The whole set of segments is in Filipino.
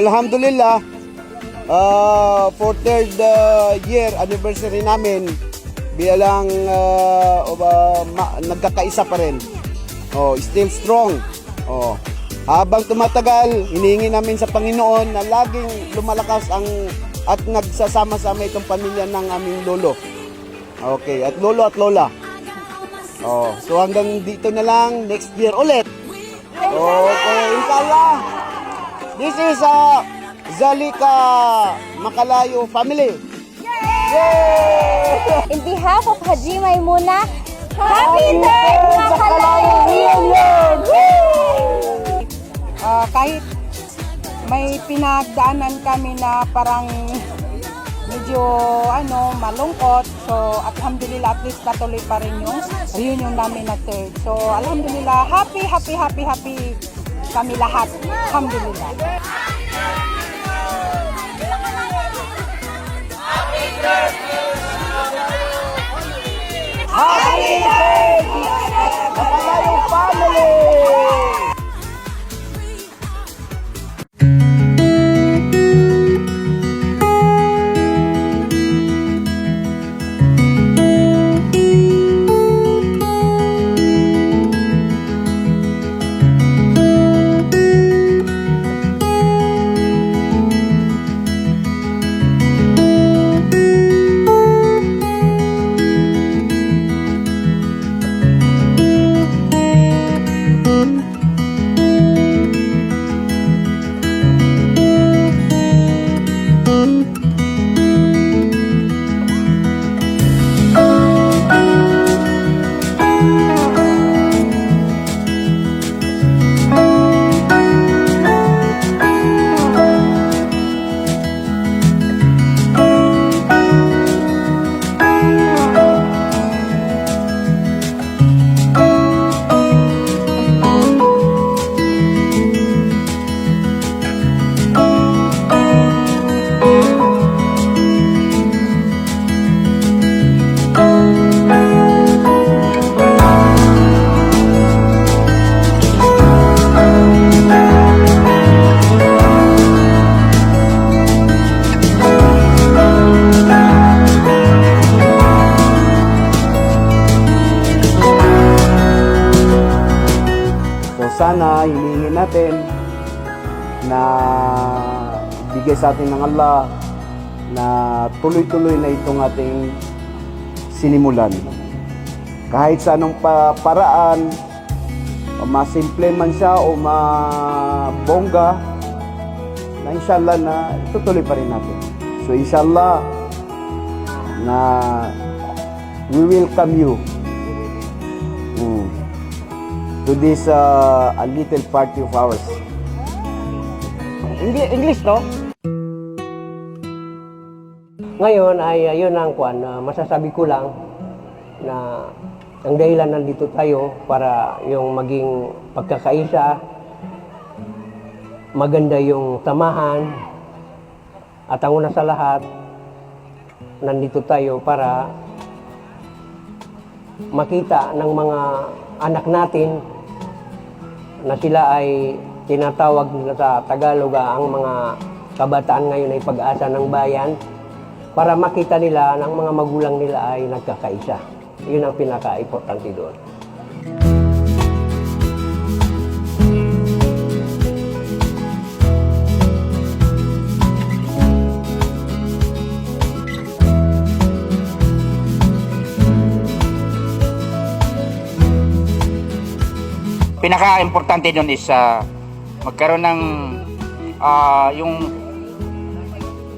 alhamdulillah, for third year anniversary namin, bilang nagkakaisa pa rin. Still strong. Habang tumatagal, hinihingi namin sa Panginoon na laging lumalakas at nagsasama-sama itong pamilya ng aming lolo. Okay, at lolo at lola. So hanggang dito na lang, next year ulit. Okay, inshallah. This is Zalika Makalayo family. Yay! In behalf of Haji Maimuna, happy third Makalayo reunion! Kahit may pinagdaanan kami na parang medyo malungkot, so alhamdulillah at least natuloy pa rin yung reunion namin na third. So alhamdulillah, happy kami lahat. Alhamdulillah. Happy third Makalayo family! Sana hinihingi natin na bigay sa atin ng Allah na tuloy-tuloy na itong ating sinimulan. Kahit sa anong paraan, masimple man siya o mabongga, na inshallah na itutuloy pa rin natin. So inshallah na we welcome you to this a little party of ours. English, no? Ngayon ay yun ang masasabi ko lang na ang dahilan nandito tayo para yung maging pagkakaisa, maganda yung samahan, at ang una sa lahat, nandito tayo para makita ng mga anak natin na sila ay tinatawag nila sa Tagalog ang mga kabataan ngayon ay pag-asa ng bayan, para makita nila ng mga magulang nila ay nagkakaisa. Yun ang pinaka-importante doon. Pinaka-importante doon is magkaroon ng yung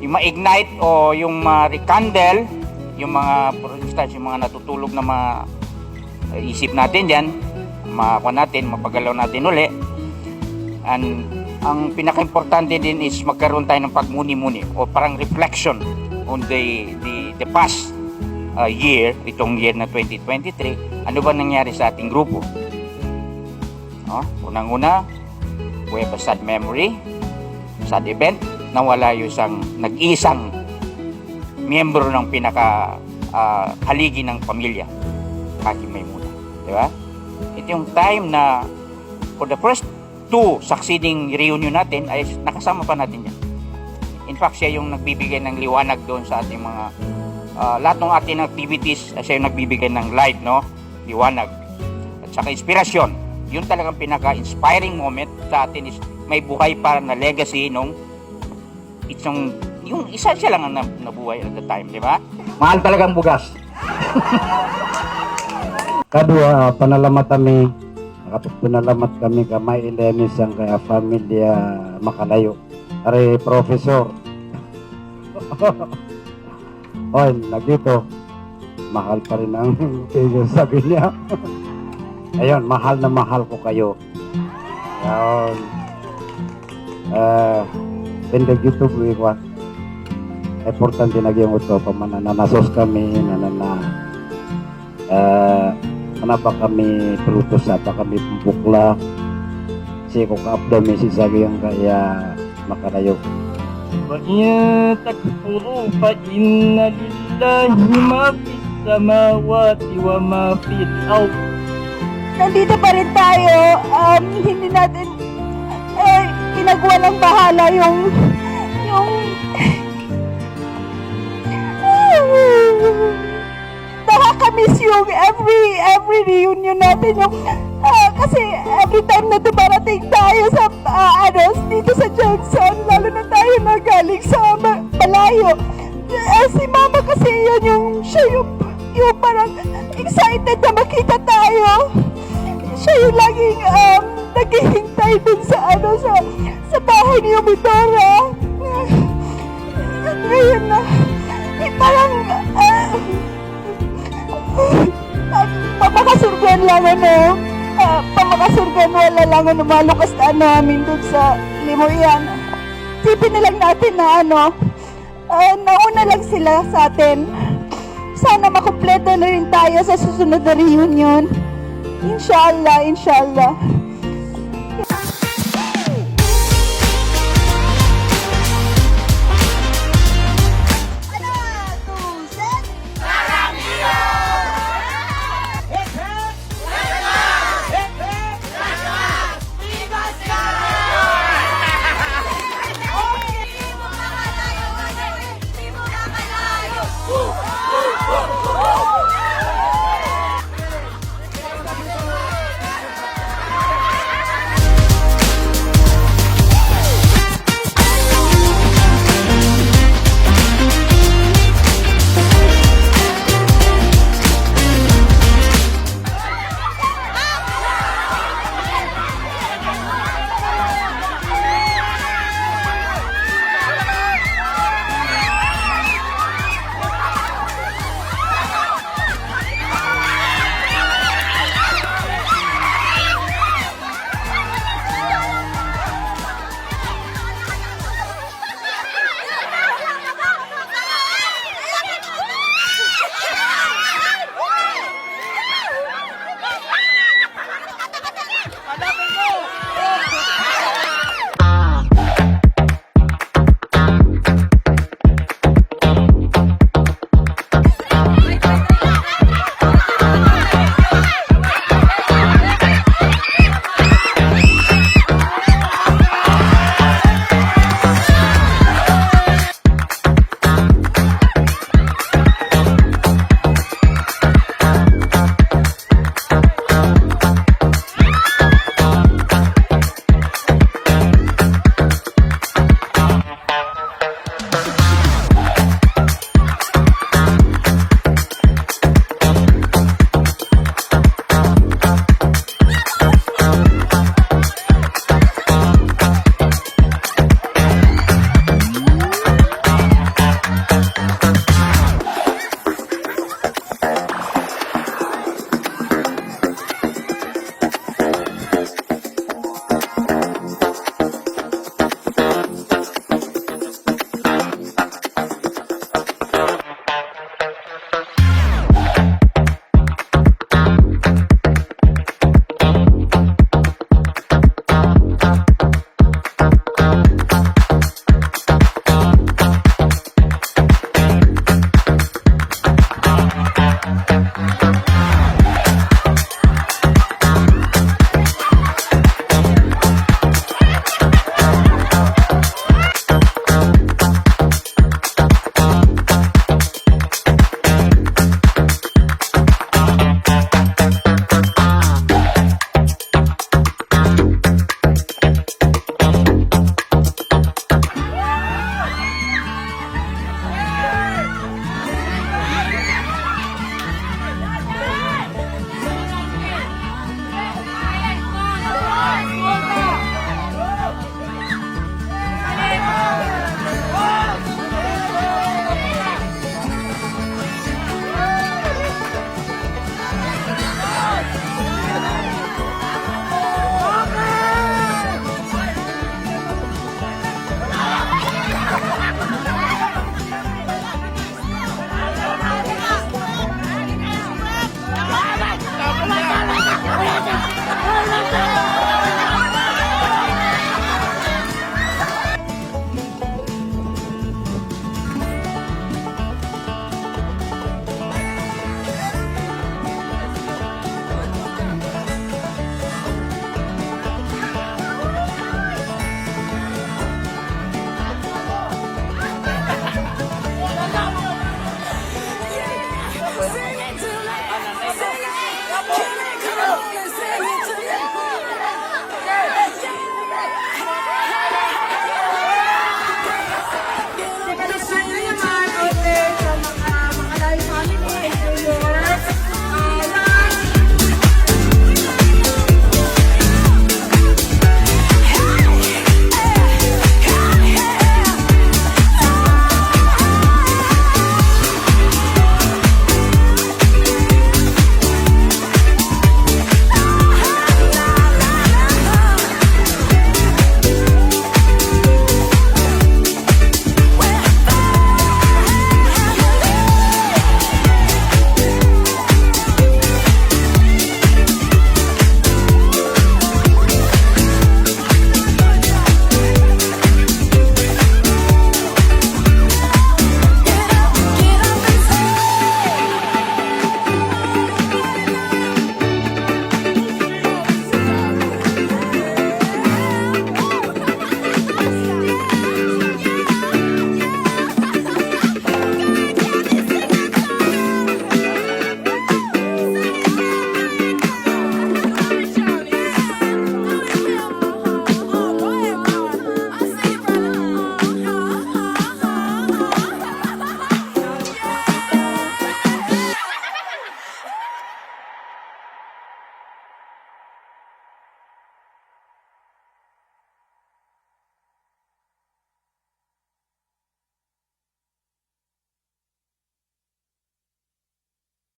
ma-ignite o yung ma-rekindle yung mga, for instance, yung mga natutulog na isip natin dyan, mapagalaw natin uli. And ang pinaka-importante din is magkaroon tayo ng pagmuni-muni o parang reflection on the past year, itong year na 2023. Ano ba nangyari sa ating grupo? Unang-una, we have a sad memory, sad event, nawala yung nag-iisang miyembro ng haligi ng pamilya, Haji Maimuna. Di ba? Ito yung time na for the first 2 succeeding reunion natin ay nakasama pa natin yan. In fact, siya yung nagbibigay ng liwanag doon sa ating mga lahat ng ating activities, siya yung nagbibigay ng light, no? Liwanag. At saka inspirasyon. Yun talagang pinaka-inspiring moment sa atin is may buhay pa na legacy nung yung isa siya lang ang nabuhay at the time, di ba? Mahal talagang bugas. Kadua, panalamat kami. Panalamat kami kamay Ilenis ang kaya pamilya Makalayo. Are professor. Oy, nagdito. Mahal pa rin ang sabi niya. Ayun, mahal na mahal ko kayo. Ayun. Pendag dito ko. Importante na yung ito. Pamananasos kami. Kenapa kami prutus apa kami pembukla si kok abdomen si sabi yang kaya Makalayo. Wa in takfuru fa inna lillahi ma fis samawati wa ma fil ard. Nandito pa rin tayo, hindi natin pinagwalang bahala yung nakakamiss yung every reunion natin yung kasi every time na dumarating tayo sa dito sa Johnson, lalo na tayo na galing sa malayo, si mama kasi siya yung parang excited na makita tayo. Siya yung laging naghihintay dun sa sa bahay ni Umidora. At ngayon na parang pamakasurgan lang pamakasurgan wala lang lumalukas na namin dun sa Limoyan. Sipin na lang natin na nauna lang sila sa atin. Sana makumpleto na rin tayo sa susunod na reunion. Inshallah, inshallah.